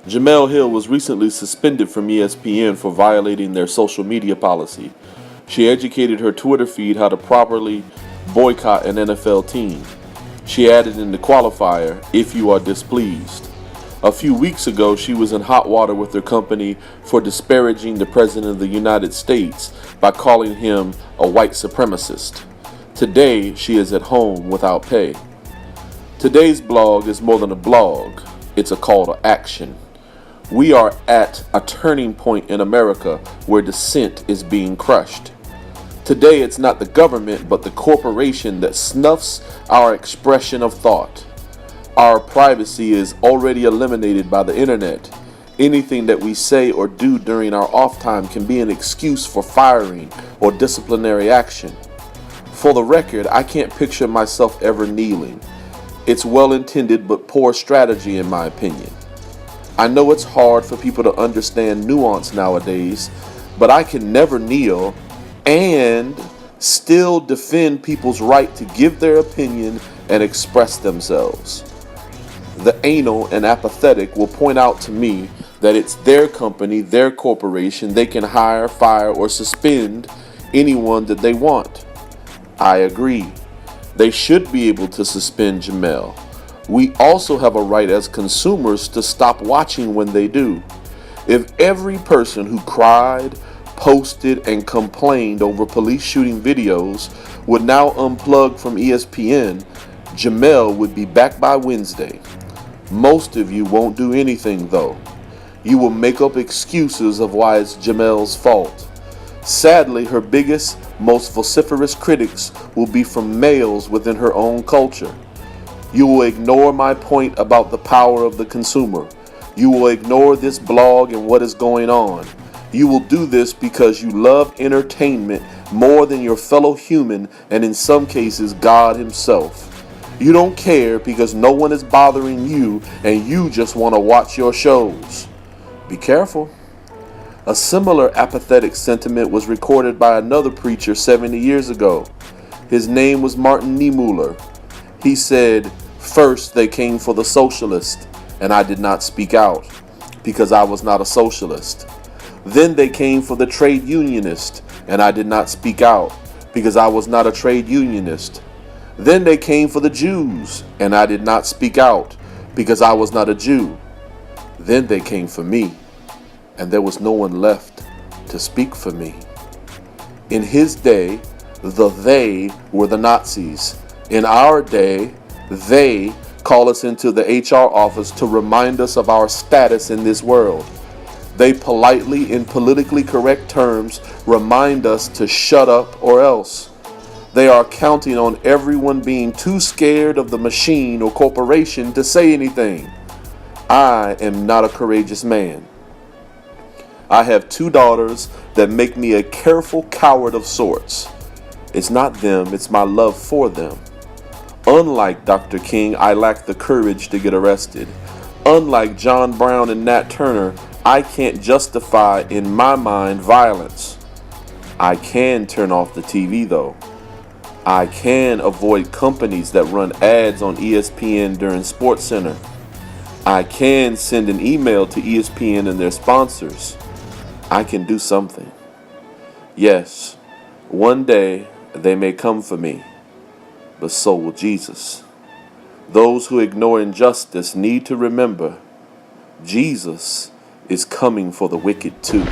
Jemele Hill was recently suspended from ESPN for violating their social media policy. She educated her Twitter feed how to properly boycott an NFL team. She added in the qualifier, "if you are displeased." A few weeks ago, she was in hot water with her company for disparaging the President of the United States by calling him a white supremacist. Today, she is at home without pay. Today's blog is more than a blog, it's a call to action. We are at a turning point in America where dissent is being crushed. Today, it's not the government but the corporation that snuffs our expression of thought. Our privacy is already eliminated by the internet. Anything that we say or do during our off time can be an excuse for firing or disciplinary action. For the record, I can't picture myself ever kneeling. It's well intended but poor strategy in my opinion. I know it's hard for people to understand nuance nowadays, but I can never kneel and still defend people's right to give their opinion and express themselves. The anal and apathetic will point out to me that it's their company, their corporation, they can hire, fire, or suspend anyone that they want. I agree. They should be able to suspend Jemele. We also have a right as consumers to stop watching when they do. If every person who cried, posted, and complained over police shooting videos would now unplug from ESPN, Jemele would be back by Wednesday. Most of you won't do anything though. You will make up excuses of why it's Jemele's fault. Sadly, her biggest, most vociferous critics will be from males within her own culture. You will ignore my point about the power of the consumer. You will ignore this blog and what is going on. You will do this because you love entertainment more than your fellow human and in some cases God himself. You don't care because no one is bothering you and you just want to watch your shows. Be careful. A similar apathetic sentiment was recorded by another preacher 70 years ago. His name was Martin Niemöller. He said, "First they came for the socialist, and I did not speak out, because I was not a socialist. Then they came for the trade unionist, and I did not speak out, because I was not a trade unionist. Then they came for the Jews, and I did not speak out, because I was not a Jew. Then they came for me, and there was no one left to speak for me." In his day, they were the Nazis. In our day, they call us into the HR office to remind us of our status in this world. They politely, in politically correct terms, remind us to shut up or else. They are counting on everyone being too scared of the machine or corporation to say anything. I am not a courageous man. I have 2 daughters that make me a careful coward of sorts. It's not them, it's my love for them. Unlike Dr. King, I lack the courage to get arrested. Unlike John Brown and Nat Turner, I can't justify in my mind violence. I can turn off the TV though. I can avoid companies that run ads on ESPN during SportsCenter. I can send an email to ESPN and their sponsors. I can do something. Yes, one day they may come for me, but so will Jesus. Those who ignore injustice need to remember Jesus is coming for the wicked too.